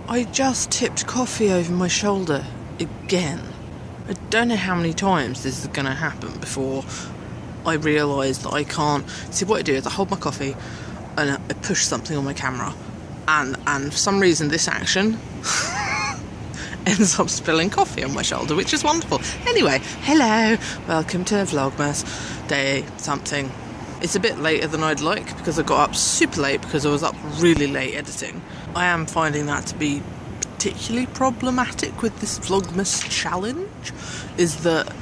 I just tipped coffee over my shoulder again. I don't know how many times this is going to happen before I realise that I can't. See, what I do is I hold my coffee and I push something on my camera, and for some reason this action ends up spilling coffee on my shoulder, which is wonderful. Anyway, hello, welcome to Vlogmas day something. It's a bit later than I'd like because I got up super late because I was up really late editing. I am finding that to be particularly problematic with this Vlogmas challenge, is that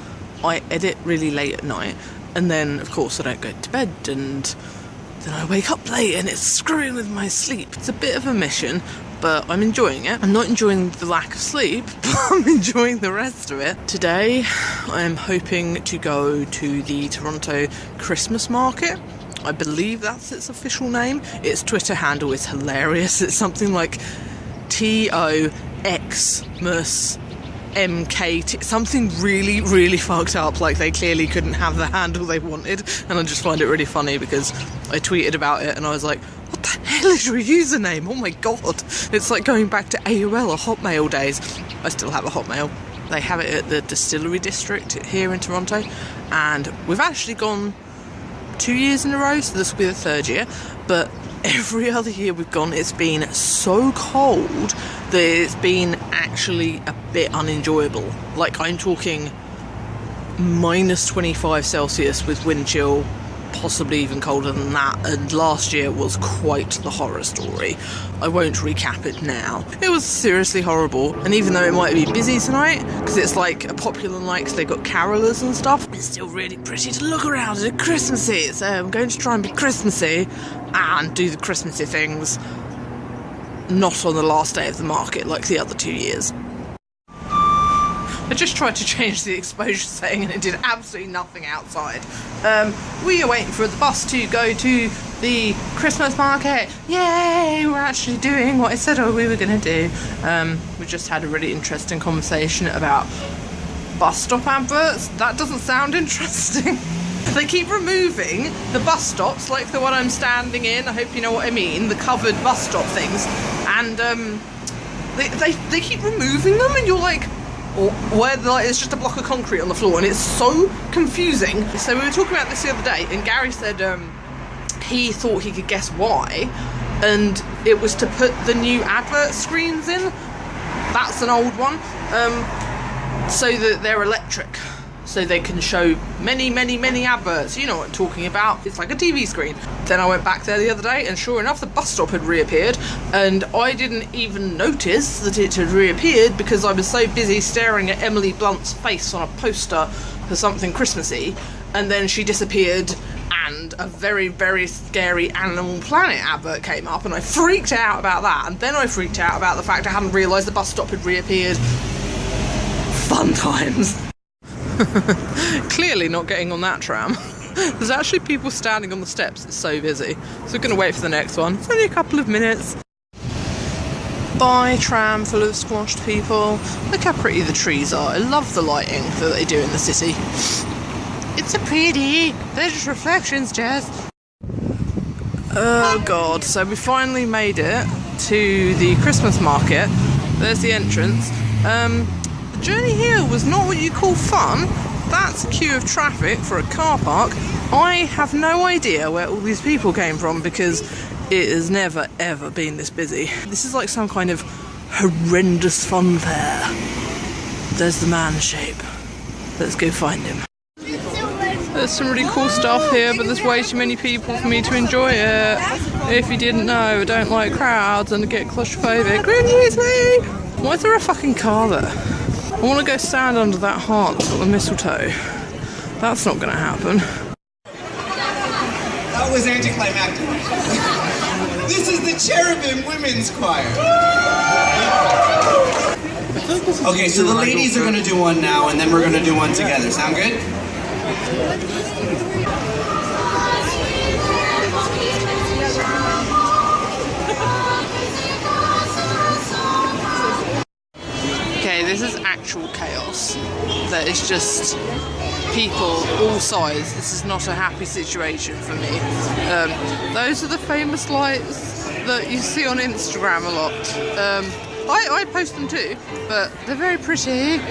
I edit really late at night and then of course I don't go to bed, and then I wake up late and it's screwing with my sleep. It's a bit of a mission, but I'm enjoying it. I'm not enjoying the lack of sleep, but I'm enjoying the rest of it. Today I'm hoping to go to the Toronto Christmas market. I believe that's its official name. Its Twitter handle is hilarious. It's something like TOXMUSMKT, something really, really fucked up. Like they clearly couldn't have the handle they wanted, and I just find it really funny because I tweeted about it and I was like, what the hell is your username? Oh my god. It's like going back to AOL or Hotmail days. I still have a Hotmail. They have it at the Distillery District here in Toronto, and we've actually gone 2 years in a row, so this will be the third year, but every other year we've gone, it's been so cold that it's been actually a bit unenjoyable. Like, I'm talking minus 25 Celsius with wind chill, possibly even colder than that, and last year was quite the horror story. I won't recap it now. It was seriously horrible, and even though it might be busy tonight, because it's like a popular night because they've got carolers and stuff, it's still really pretty to look around at Christmassy, so I'm going to try and be Christmassy and do the Christmassy things, not on the last day of the market like the other 2 years. I just tried to change the exposure setting and it did absolutely nothing outside. We are waiting for the bus to go to the Christmas market. Yay! We're actually doing what I said we were going to do. We just had a really interesting conversation about bus stop adverts. That doesn't sound interesting. They keep removing the bus stops, like the one I'm standing in, I hope you know what I mean, the covered bus stop things, and they keep removing them, and you're like, where it's just a block of concrete on the floor, and it's so confusing. So we were talking about this the other day, and Gary said he thought he could guess why, and it was to put the new advert screens in. That's an old one, so that they're electric, so they can show many, many, many adverts. You know what I'm talking about. It's like a TV screen. Then I went back there the other day, and sure enough, the bus stop had reappeared, and I didn't even notice that it had reappeared because I was so busy staring at Emily Blunt's face on a poster for something Christmassy, and then she disappeared, and a very, very scary Animal Planet advert came up, and I freaked out about that, and then I freaked out about the fact I hadn't realised the bus stop had reappeared. Fun times. Clearly not getting on that tram. There's actually people standing on the steps. It's so busy. So we're going to wait for the next one. It's only a couple of minutes. Bye, tram full of squashed people. Look how pretty the trees are. I love the lighting that they do in the city. It's so pretty. They're just reflections, Jess. Oh god, so we finally made it to the Christmas market. There's the entrance. The journey here was not what you call fun. That's a queue of traffic for a car park. I have no idea where all these people came from because it has never ever been this busy. This is like some kind of horrendous fun fair. There's the man shape. Let's go find him. There's some really cool stuff here, but there's way too many people for me to enjoy it. If you didn't know, I don't like crowds and I get claustrophobic. Why is there a fucking car there? I want to go stand under that heart that's got the mistletoe. That's not going to happen. That was anticlimactic. This is the Cherubim Women's Choir. Okay, so the ladies are going to do one now, and then we're going to do one together. Sound good? this is actual chaos. That is just people all sides. This is not a happy situation for me. Those are the famous lights that you see on Instagram a lot. I post them too, but they're very pretty.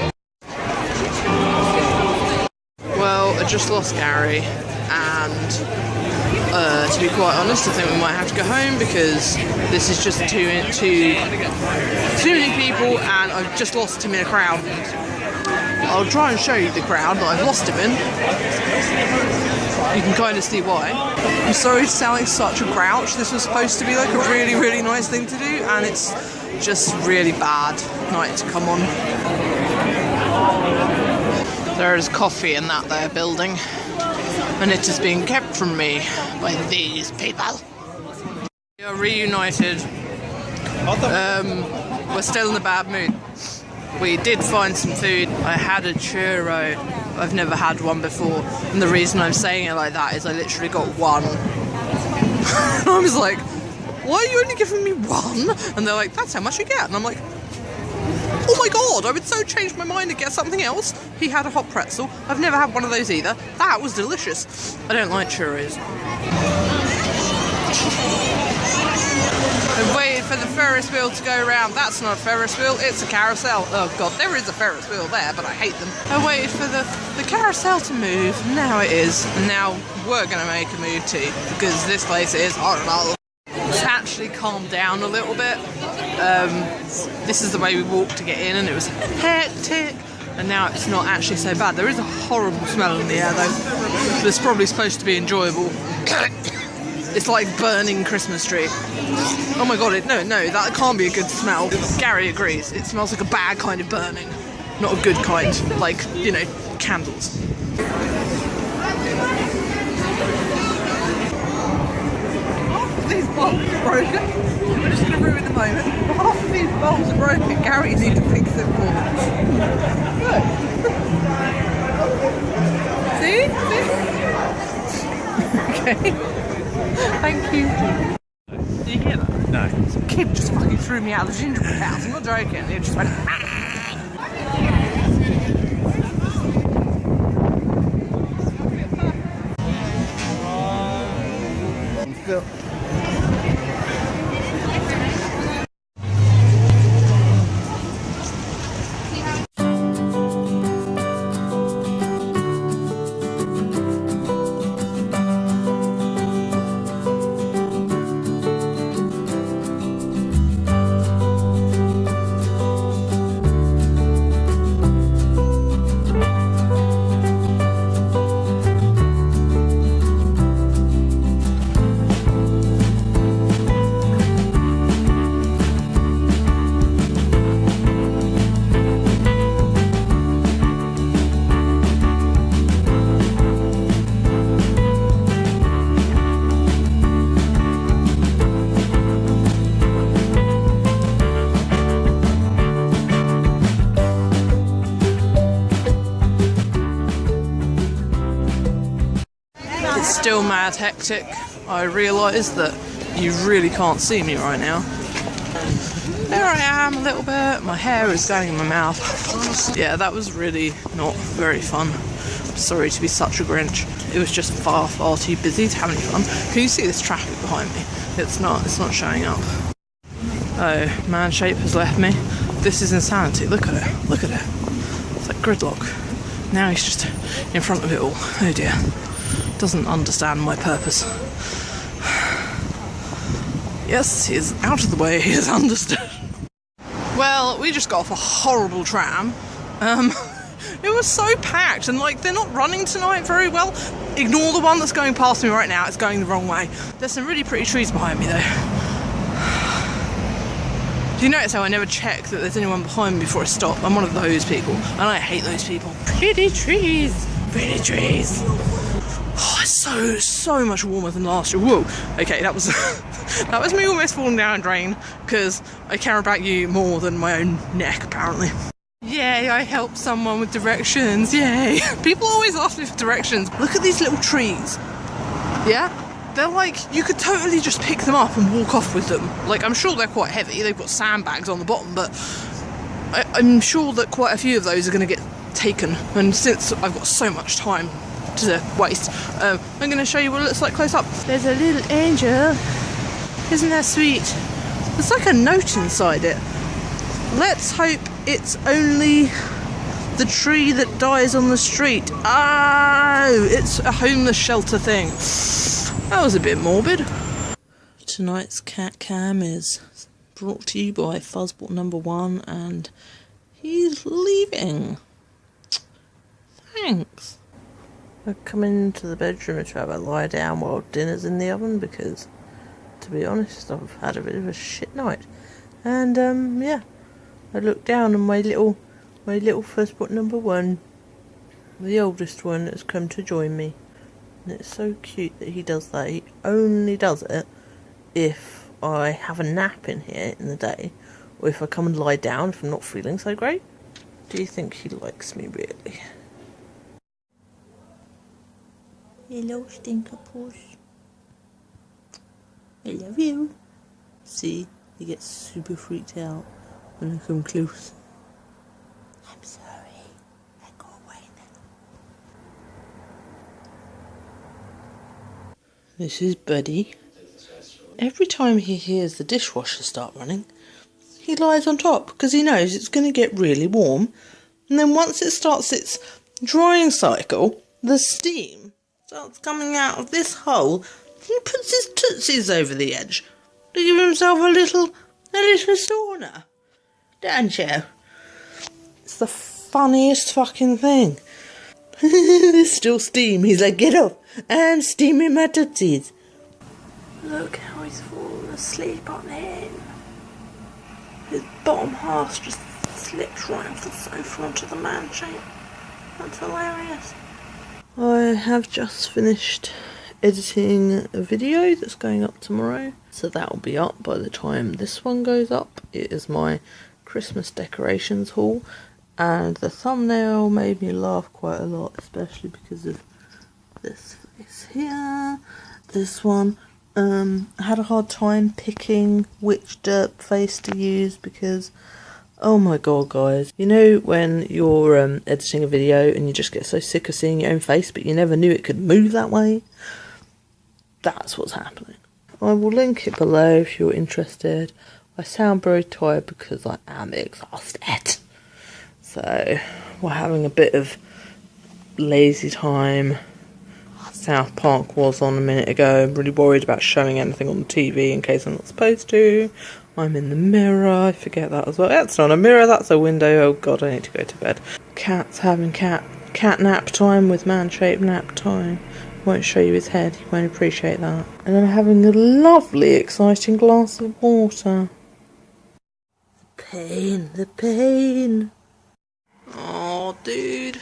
Well, I just lost Gary, and to be quite honest, I think we might have to go home because this is just too many people, and I've just lost him in a crowd. I'll try and show you the crowd that I've lost him in. You can kind of see why. I'm sorry to sound like such a grouch. This was supposed to be like a really, really nice thing to do, and it's just really bad night to come on. There is coffee in that there building, and it is being kept from me by these people. We are reunited. We're still in a bad mood. We did find some food. I had a churro. I've never had one before, and the reason I'm saying it like that is I literally got one. And I was like, why are you only giving me one? And they're like, that's how much you get. And I'm like, oh my god, I would so change my mind and get something else. He had a hot pretzel. I've never had one of those either. That was delicious. I don't like churros. I waited for the Ferris wheel to go around. That's not a Ferris wheel, it's a carousel. Oh god, there is a Ferris wheel there, but I hate them. I waited for the carousel to move. Now it is. And now we're going to make a move too, because this place is horrible. It's actually calmed down a little bit. This is the way we walked to get in, and it was hectic. And now it's not actually so bad. There is a horrible smell in the air though. That's probably supposed to be enjoyable. It's like burning Christmas tree. Oh my god, no, that can't be a good smell. Gary agrees. It smells like a bad kind of burning. Not a good kind, like, you know, candles. These bulbs are broken. We're just going to ruin the moment. Half of these bulbs are broken. Gary needs to fix them for them. Look. See? Okay. Thank you. Did you hear that? No. Some kid just fucking threw me out of the gingerbread house. I'm not joking. It just went. Still mad hectic. I realise that you really can't see me right now. There I am a little bit. My hair is going in my mouth. Yeah, that was really not very fun. Sorry to be such a Grinch. It was just far too busy to have any fun. Can you see this traffic behind me? It's not showing up. Oh, man shape has left me. This is insanity. Look at it. Look at it. It's like gridlock. Now he's just in front of it all. Oh dear. Doesn't understand my purpose. Yes, he's out of the way, he has understood. Well, we just got off a horrible tram. It was so packed, and like, they're not running tonight very well. Ignore the one that's going past me right now, it's going the wrong way. There's some really pretty trees behind me though. Do you notice how I never check that there's anyone behind me before I stop? I'm one of those people, and I hate those people. Pretty trees, pretty trees. Oh, it's so much warmer than last year. Whoa. Okay, that was that was me almost falling down a drain because I care about you more than my own neck, apparently. Yay, I helped someone with directions. Yay. People always ask me for directions. Look at these little trees. Yeah? They're like, you could totally just pick them up and walk off with them. Like, I'm sure they're quite heavy. They've got sandbags on the bottom, but I'm sure that quite a few of those are going to get taken, and since I've got so much time to waste, I'm going to show you what it looks like close up. There's a little angel. Isn't that sweet? There's like a note inside it. Let's hope it's only the tree that dies on the street. Oh, it's a homeless shelter thing. That was a bit morbid. Tonight's CatCam is brought to you by Fuzzbot number 1, and he's leaving. Thanks. I've come into the bedroom to have a lie down while dinner's in the oven because, to be honest, I've had a bit of a shit night. And yeah, I looked down and my little Fuzzbot number 1, the oldest one, has come to join me. And it's so cute that he does that. He only does it if I have a nap in here in the day, or if I come and lie down if I'm not feeling so great. Do you think he likes me, really? Hello, stinker puss. I love you. See, he gets super freaked out when I come close. I'm sorry. I go away now. This is Buddy. Every time he hears the dishwasher start running, he lies on top because he knows it's going to get really warm. And then once it starts its drying cycle, the steam starts coming out of this hole. He puts his tootsies over the edge to give himself a little sauna. Don't you? It's the funniest fucking thing. There's still steam. He's like, get up. I'm steaming my tootsies. Look how he's fallen asleep on him. His bottom half just slipped right off the sofa onto the man shape. That's hilarious. I have just finished editing a video that's going up tomorrow, so that will be up by the time this one goes up. It is my Christmas decorations haul, and the thumbnail made me laugh quite a lot, especially because of this face here. This one, I had a hard time picking which derp face to use because, oh my god guys, you know when you're editing a video and you just get so sick of seeing your own face but you never knew it could move that way? That's what's happening. I will link it below if you're interested. I sound very tired because I am exhausted. So, we're having a bit of lazy time. South Park was on a minute ago. I'm really worried about showing anything on the TV in case I'm not supposed to. I'm in the mirror. I forget that as well. That's not a mirror, that's a window. Oh god, I need to go to bed. Cat's having cat nap time with man-shaped nap time. Won't show you his head, you won't appreciate that. And I'm having a lovely, exciting glass of water. The pain. Oh, dude.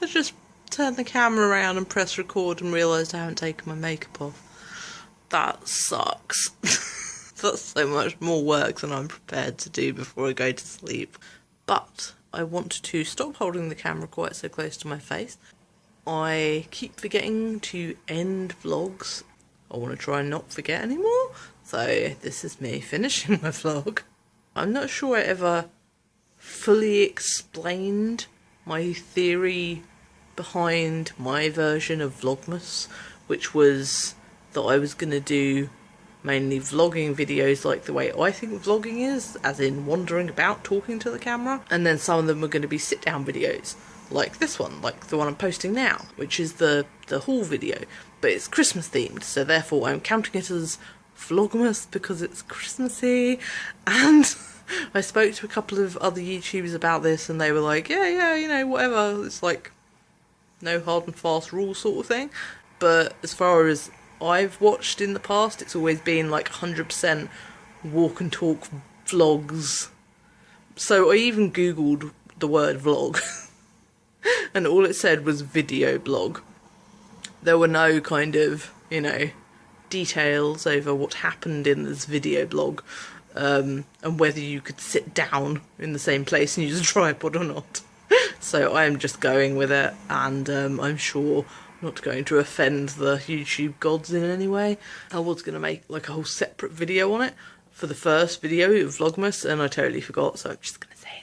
I just turned the camera around and pressed record and realised I haven't taken my makeup off. That sucks. That's so much more work than I'm prepared to do before I go to sleep. But I want to stop holding the camera quite so close to my face. I keep forgetting to end vlogs. I want to try and not forget anymore. So this is me finishing my vlog. I'm not sure I ever fully explained my theory behind my version of Vlogmas, which was that I was going to do mainly vlogging videos like the way I think vlogging is, as in wandering about talking to the camera, and then some of them were going to be sit down videos like this one, like the one I'm posting now, which is the haul video, but it's Christmas themed, so therefore I'm counting it as Vlogmas because it's Christmassy. And I spoke to a couple of other YouTubers about this and they were like, yeah, you know, whatever, it's like no hard and fast rule sort of thing. But as far as I've watched in the past, it's always been like 100% walk and talk vlogs. So I even googled the word vlog and all it said was video blog. There were no kind of, you know, details over what happened in this video blog, and whether you could sit down in the same place and use a tripod or not. So I am just going with it, and I'm sure not going to offend the YouTube gods in any way. I was going to make like a whole separate video on it for the first video of Vlogmas, and I totally forgot, so I'm just going to say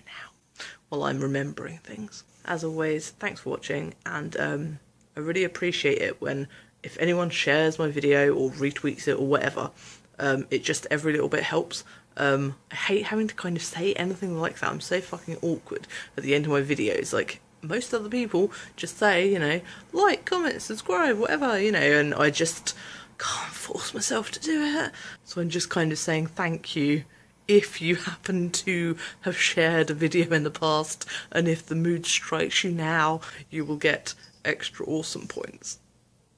while I'm remembering things. As always, thanks for watching, and I really appreciate it when, if anyone shares my video or retweets it or whatever, it just, every little bit helps. I hate having to kind of say anything like that. I'm so fucking awkward at the end of my videos. Like, most other people just say, you know, like, comment, subscribe, whatever, you know, and I just can't force myself to do it. So I'm just kind of saying thank you if you happen to have shared a video in the past, and if the mood strikes you now, you will get extra awesome points.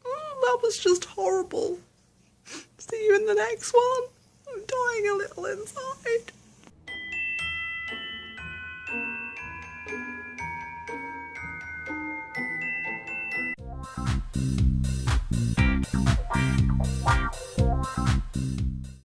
That was just horrible. See you in the next one. I'm dying a little inside.